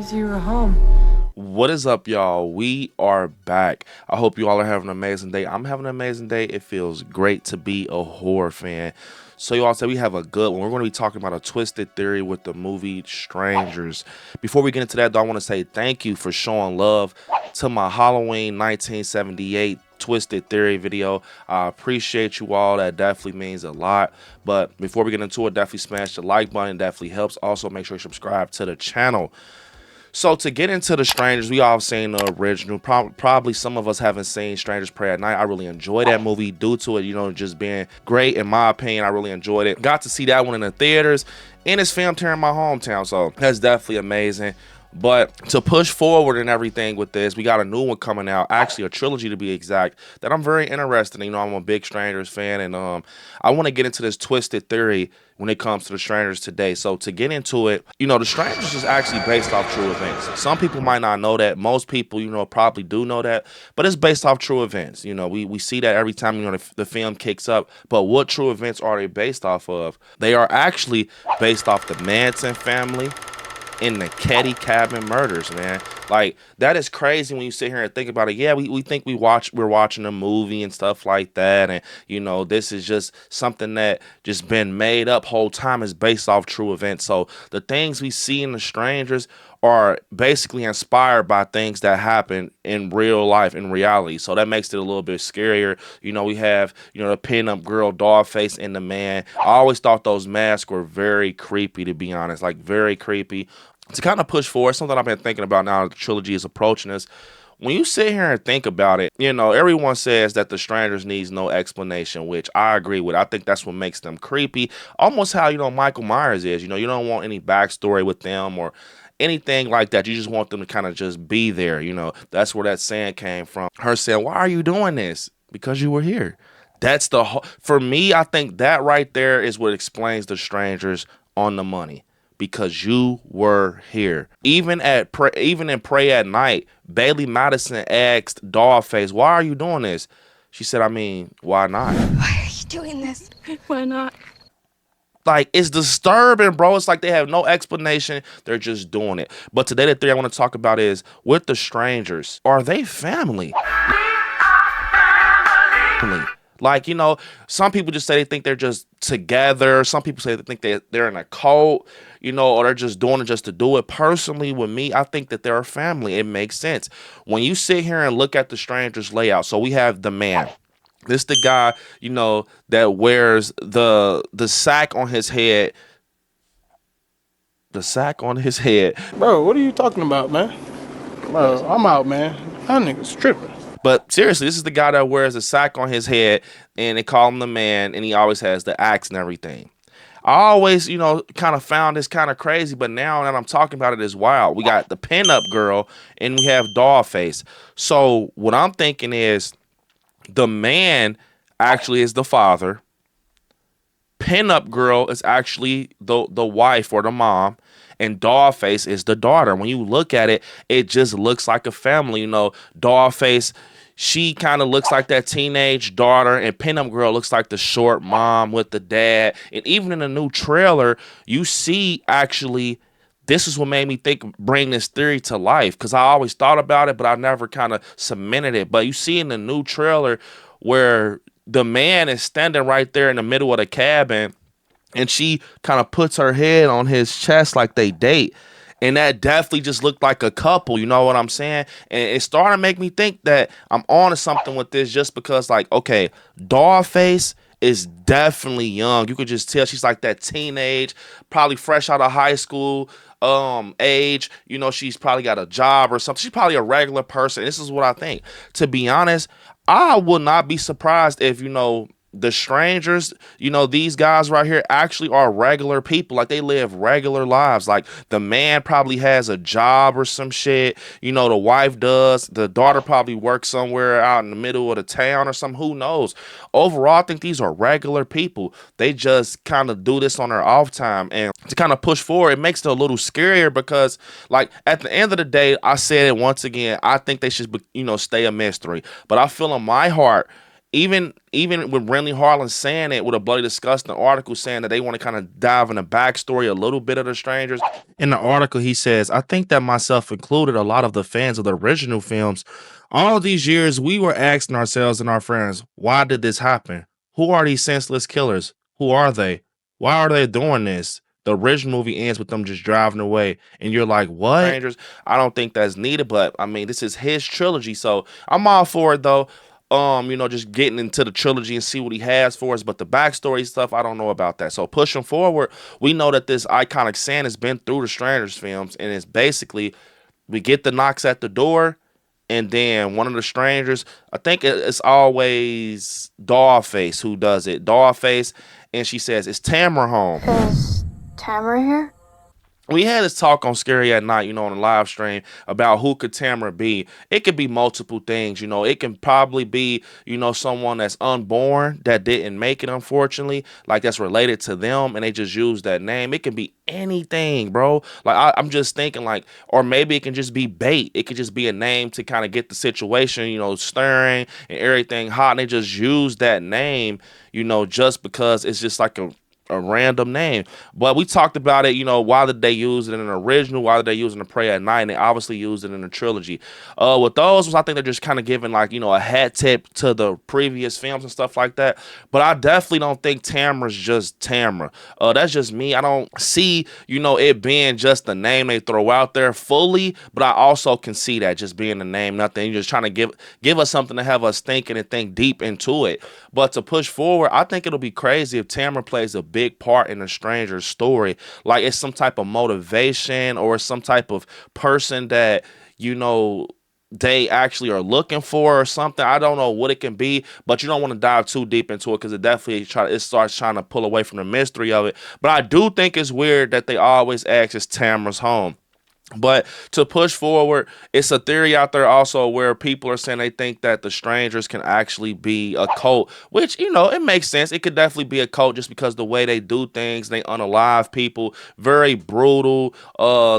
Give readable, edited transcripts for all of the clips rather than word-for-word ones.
surprised you were home. What is up, y'all? We are back. I hope you all are having an amazing day. I'm having an amazing day. It feels great to be a horror fan. So you all say we have a good one. We're going to be talking about a twisted theory with the movie Strangers. Before we get into that, though, I want to say thank you for showing love to my Halloween 1978 Twisted Theory video. I appreciate you all. That definitely means a lot. But before we get into it, definitely smash the like button. It definitely helps. Also, make sure you subscribe to the channel. So to get into the Strangers, we all seen the original. Probably some of us haven't seen Strangers Pray at Night. I really enjoyed that movie due to it, just being great in my opinion. I really enjoyed it. Got to see that one in the theaters, and it's filmed here in my hometown, so that's definitely amazing. But to push forward and everything with this, we got a new one coming out, actually a trilogy to be exact, that I'm very interested in. I'm a big Strangers fan, and I want to get into this twisted theory when it comes to the Strangers today. So to get into it, the Strangers is actually based off true events. Some people might not know that. Most people, probably do know that, but it's based off true events. We see that every time, the film kicks up. But what true events are they based off of? They are actually based off the Manson family in the Ketty Cabin murders, man. Like, that is crazy when you sit here and think about it. Yeah, we think we're watching a movie and stuff like that, and this is just something that just been made up whole time, is based off true events. So the things we see in The Strangers are basically inspired by things that happen in real life, in reality. So that makes it a little bit scarier. We have, the pin-up girl, Dollface, and the man. I always thought those masks were very creepy, to be honest, like very creepy. To kind of push forward, something I've been thinking about now the trilogy is approaching us. When you sit here and think about it, everyone says that The Strangers needs no explanation, which I agree with. I think that's what makes them creepy. Almost how, Michael Myers is. You don't want any backstory with them or anything like that. You just want them to kind of just be there. That's where that saying came from. Her saying, "Why are you doing this?" "Because you were here." That's for me, I think that right there is what explains The Strangers on the money. Because you were here. Even in Pray at Night, Bailey Madison asked Dollface, "Why are you doing this?" She said, "Why not?" Why are you doing this? Why not? Like, it's disturbing, bro. It's like they have no explanation. They're just doing it. But today, the theory I want to talk about is, with The Strangers, are they family? Like, some people just say they think they're just together. Some people say they think they're in a cult, or they're just doing it just to do it. Personally, with me, I think that they're a family. It makes sense. When you sit here and look at the Strangers layout, so we have the man. This the guy, that wears the sack on his head. The sack on his head. Bro, what are you talking about, man? Bro, I'm out, man. That nigga's tripping. But seriously, this is the guy that wears a sack on his head, and they call him the man, and he always has the axe and everything. I always, kind of found this kind of crazy, but now that I'm talking about it, it's wild. We got the pinup girl, and we have Dollface. So what I'm thinking is, the man actually is the father. Pinup girl is actually the wife or the mom. And Dollface is the daughter. When you look at it, it just looks like a family. Dollface, she kind of looks like that teenage daughter, and Pinup girl looks like the short mom with the dad. And even in the new trailer, you see, actually, this is what made me bring this theory to life, because I always thought about it, but I never kind of cemented it. But you see in the new trailer where the man is standing right there in the middle of the cabin, and she kind of puts her head on his chest like they date. And that definitely just looked like a couple, you know what I'm saying? And it started to make me think that I'm on to something with this, just because, like, okay, Dollface is definitely young. You could just tell she's like that teenage, probably fresh out of high school age. She's probably got a job or something. She's probably a regular person. This is what I think. To be honest, I would not be surprised if, The Strangers, these guys right here actually are regular people. Like, they live regular lives. Like, the man probably has a job or some shit. The wife does. The daughter probably works somewhere out in the middle of the town or something. Who knows? Overall, I think these are regular people. They just kind of do this on their off time. And to kind of push forward, it makes it a little scarier because, like, at the end of the day, I said it once again, I think they should, stay a mystery. But I feel in my heart, even with Renly Harlan saying it with a Bloody Disgusting article saying that they want to kind of dive in the backstory a little bit of the strangers. In the article, he says, I think that myself included, a lot of the fans of the original films, all these years we were asking ourselves and our friends, why did this happen? Who are these senseless killers? Who are they? Why are they doing this? The original movie ends with them just driving away, and you're like, what? Strangers, I don't think that's needed, but I mean, this is his trilogy, so I'm all for it though. Just getting into the trilogy and see what he has for us. But the backstory stuff, I don't know about that. So pushing forward, we know that this iconic scene has been through the Strangers films, and it's basically we get the knocks at the door, and then one of the strangers, I think it's always Dollface who does it. Dollface, and she says, "Is Tamara home?" Is Tamara here? We had this talk on Scary at Night, on the live stream about who could Tamara be. It could be multiple things, It can probably be, someone that's unborn that didn't make it, unfortunately, like that's related to them, and they just use that name. It can be anything, bro. Like I'm just thinking, like, or maybe it can just be bait. It could just be a name to kind of get the situation, stirring and everything hot, and they just use that name, just because it's just like a random name. But we talked about it, why did they use it in an original, why did they use it in Pray at Night, and they obviously used it in the trilogy. With those, I think they're just kind of giving like, a hat tip to the previous films and stuff like that. But I definitely don't think Tamara's just Tamara. That's just me. I don't see, it being just the name they throw out there fully, but I also can see that just being the name, nothing. You're just trying to give us something to have us thinking and think deep into it. But to push forward, I think it'll be crazy if Tamara plays a big part in a stranger's story. Like it's some type of motivation or some type of person that, they actually are looking for or something. I don't know what it can be, but you don't want to dive too deep into it because it definitely starts trying to pull away from the mystery of it. But I do think it's weird that they always ask, is Tamara's home? But to push forward, it's a theory out there also where people are saying they think that the strangers can actually be a cult, which, it makes sense. It could definitely be a cult just because the way they do things, they unalive people, very brutal.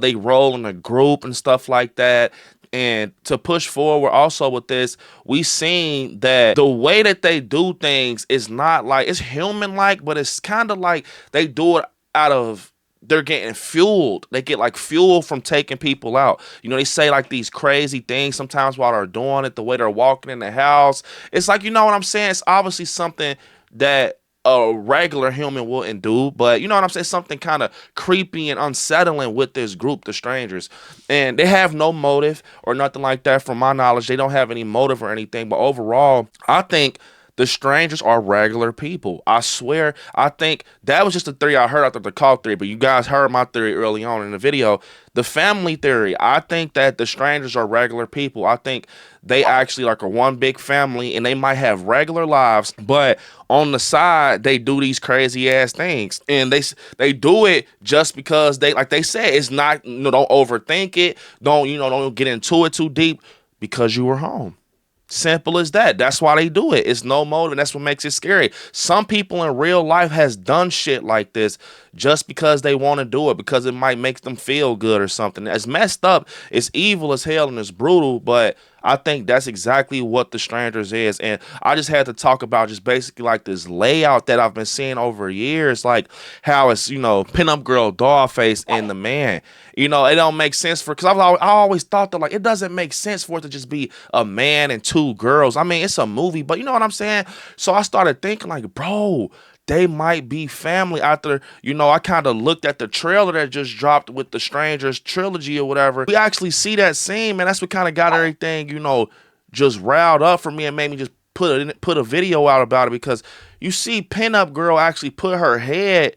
They roll in a group and stuff like that. And to push forward also with this, we seen that the way that they do things is not like, it's human-like, but it's kind of like they do it out of, they're getting fueled. They get like fuel from taking people out. They say like these crazy things sometimes while they're doing it, the way they're walking in the house. It's like, what I'm saying? It's obviously something that a regular human wouldn't do, but you know what I'm saying? Something kind of creepy and unsettling with this group, the strangers. And they have no motive or nothing like that from my knowledge. They don't have any motive or anything. But overall, I think the strangers are regular people. I swear. I think that was just a theory I heard after the call theory, but you guys heard my theory early on in the video. The family theory, I think that the strangers are regular people. I think they actually like are one big family and they might have regular lives, but on the side, they do these crazy ass things. And they do it just because like they said, it's not, don't overthink it. Don't get into it too deep because you were home. Simple as that. That's why they do it. It's no motive, and that's what makes it scary. Some people in real life has done shit like this just because they want to do it, because it might make them feel good or something. It's messed up. It's evil as hell and it's brutal, but I think that's exactly what the strangers is. And I just had to talk about just basically like this layout that I've been seeing over years, like how it's, pinup girl, Dollface, and the man. It don't make sense because I always thought that like it doesn't make sense for it to just be a man and two girls. I mean, it's a movie, but you know what I'm saying? So I started thinking like, bro, they might be family after, I kind of looked at the trailer that just dropped with the Strangers trilogy or whatever. We actually see that scene, man. That's what kind of got everything, just riled up for me and made me just put a video out about it, because you see Pinup Girl actually put her head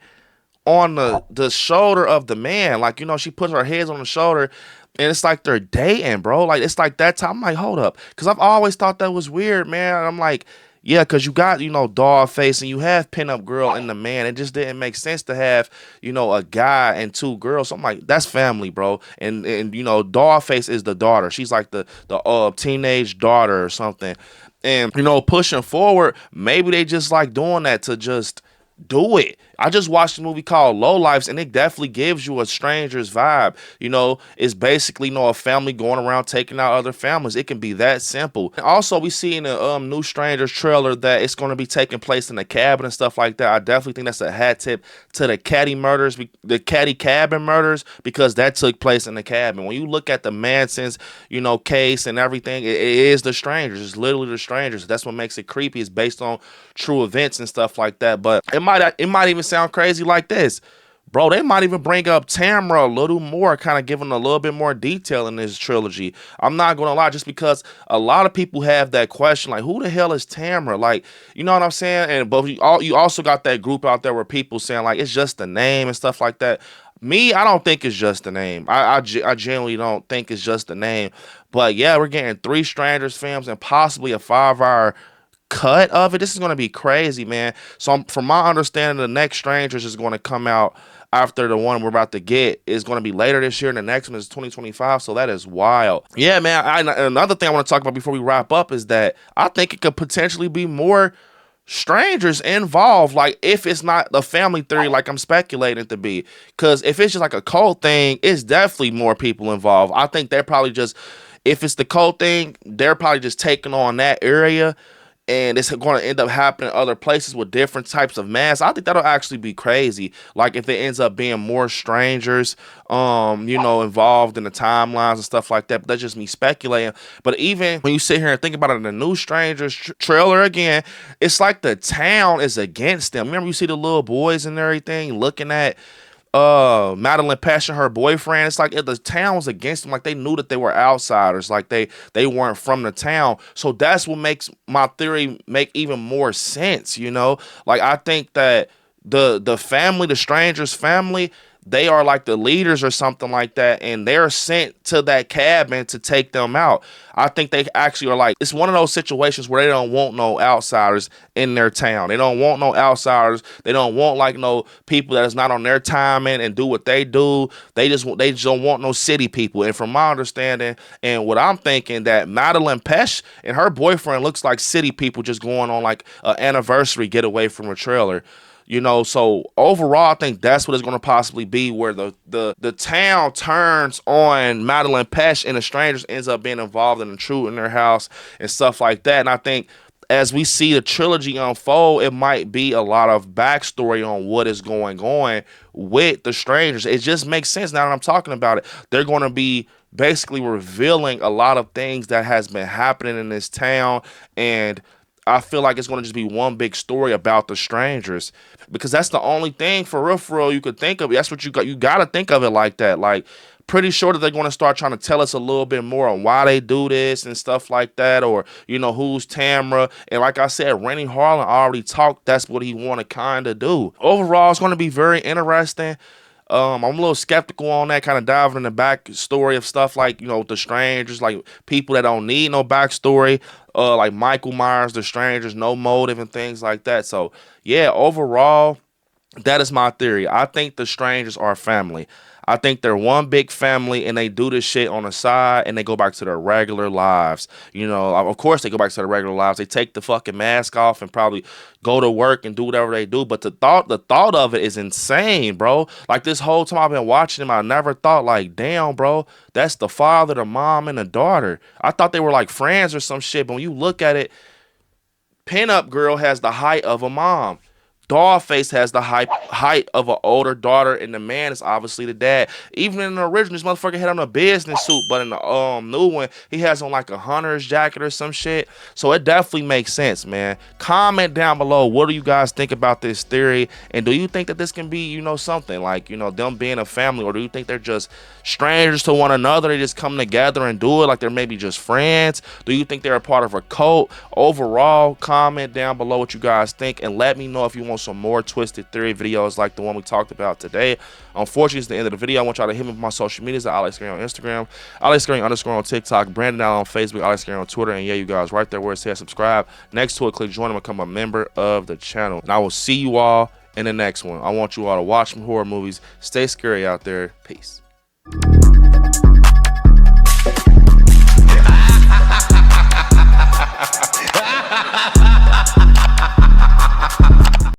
on the shoulder of the man. Like, she puts her heads on the shoulder and it's like they're dating, bro. Like, it's like that time. I'm like, hold up. Because I've always thought that was weird, man. And I'm like, yeah, because you got, Dollface and you have Pinup Girl and the man. It just didn't make sense to have, a guy and two girls. So I'm like, that's family, bro. And Dollface is the daughter. She's like the teenage daughter or something. And, pushing forward, maybe they just like doing that to just do it. I just watched a movie called Low Lifes, and it definitely gives you a stranger's vibe. You know, it's basically, a family going around taking out other families. It can be that simple. And also, we see in the new Strangers trailer that it's going to be taking place in a cabin and stuff like that. I definitely think that's a hat tip to the Caddy murders, the Caddy cabin murders, because that took place in the cabin. When you look at the Manson's, case and everything, it is the Strangers. It's literally the Strangers. That's what makes it creepy. It's based on true events and stuff like that. But it might even sound crazy like this. Bro, they might even bring up Tamra a little more, kind of giving a little bit more detail in this trilogy. I'm not going to lie, just because a lot of people have that question, like, who the hell is Tamra? Like, you know what I'm saying? But you also got that group out there where people saying, like, it's just the name and stuff like that. Me, I don't think it's just the name. I genuinely don't think it's just the name. But yeah, we're getting 3 Strangers films and possibly a 5-hour cut of it. This is going to be crazy, man. So from my understanding, the next Strangers is going to come out after the one we're about to get. Is going to be later this year, and the next one is 2025. So that is wild. Yeah, man. Another thing I want to talk about before we wrap up is that I think it could potentially be more Strangers involved, like if it's not the family theory like I'm speculating to be. Because if it's just like a cult thing, it's definitely more people involved. I think they're probably just, if it's the cult thing, they're probably just taking on that area, and it's going to end up happening in other places with different types of masks. I think that'll actually be crazy. Like if it ends up being more Strangers, involved in the timelines and stuff like that. But that's just me speculating. But even when you sit here and think about it, in the new Strangers trailer again, it's like the town is against them. Remember, you see the little boys and everything looking at Madeline Pesh and her boyfriend. It's like the town was against them. Like they knew that they were outsiders. Like they weren't from the town. So that's what makes my theory make even more sense. Like I think that the family, the Strangers family, they are like the leaders or something like that, and they're sent to that cabin to take them out. I think they actually are like, it's one of those situations where they don't want no outsiders in their town. They don't want no outsiders. They don't want like no people that is not on their timing and do what they do. They just don't want no city people. And from my understanding and what I'm thinking, that Madeline Pesh and her boyfriend looks like city people just going on like an anniversary getaway from a trailer. So overall, I think that's what it's going to possibly be, where the town turns on Madeline Pesh and the Strangers ends up being involved in intruding their house and stuff like that. And I think as we see the trilogy unfold, it might be a lot of backstory on what is going on with the Strangers. It just makes sense now that I'm talking about it. They're going to be basically revealing a lot of things that has been happening in this town, and I feel like it's going to just be one big story about the Strangers, because that's the only thing for real you could think of. That's what you got to think of it like that. Like, pretty sure that they're going to start trying to tell us a little bit more on why they do this and stuff like that, or who's Tamra. And like I said, Rennie Harlan already talked. That's what he want to kind of do. Overall, it's going to be very interesting. I'm a little skeptical on that, kind of diving in the backstory of stuff like, the Strangers, like people that don't need no backstory, like Michael Myers, the Strangers, no motive and things like that. So yeah, overall, that is my theory. I think the Strangers are family. I think they're one big family, and they do this shit on the side, and they go back to their regular lives. Of course they go back to their regular lives. They take the fucking mask off and probably go to work and do whatever they do. But the thought of it is insane, bro. Like, this whole time I've been watching them, I never thought, like, damn, bro, that's the father, the mom, and the daughter. I thought they were like friends or some shit. But when you look at it, Pinup Girl has the height of a mom. Dollface has the height of an older daughter, and the man is obviously the dad. Even in the original, this motherfucker had on a business suit, but in the new one, he has on like a hunter's jacket or some shit. So it definitely makes sense, man. Comment down below, what do you guys think about this theory? And do you think that this can be, something like, them being a family, or do you think they're just strangers to one another? They just come together and do it like they're maybe just friends? Do you think they're a part of a cult? Overall, comment down below what you guys think, and let me know if you want some more twisted theory videos like the one we talked about today. Unfortunately, it's the end of the video. I want y'all to hit me with my social medias at ILIKESCARY on Instagram, ILIKESCARY_ on TikTok, Brandon Allen on Facebook, ILIKESCARY on Twitter, and yeah, you guys, right there where it says subscribe. Next to it, click join and become a member of the channel. And I will see you all in the next one. I want you all to watch some horror movies. Stay scary out there. Peace.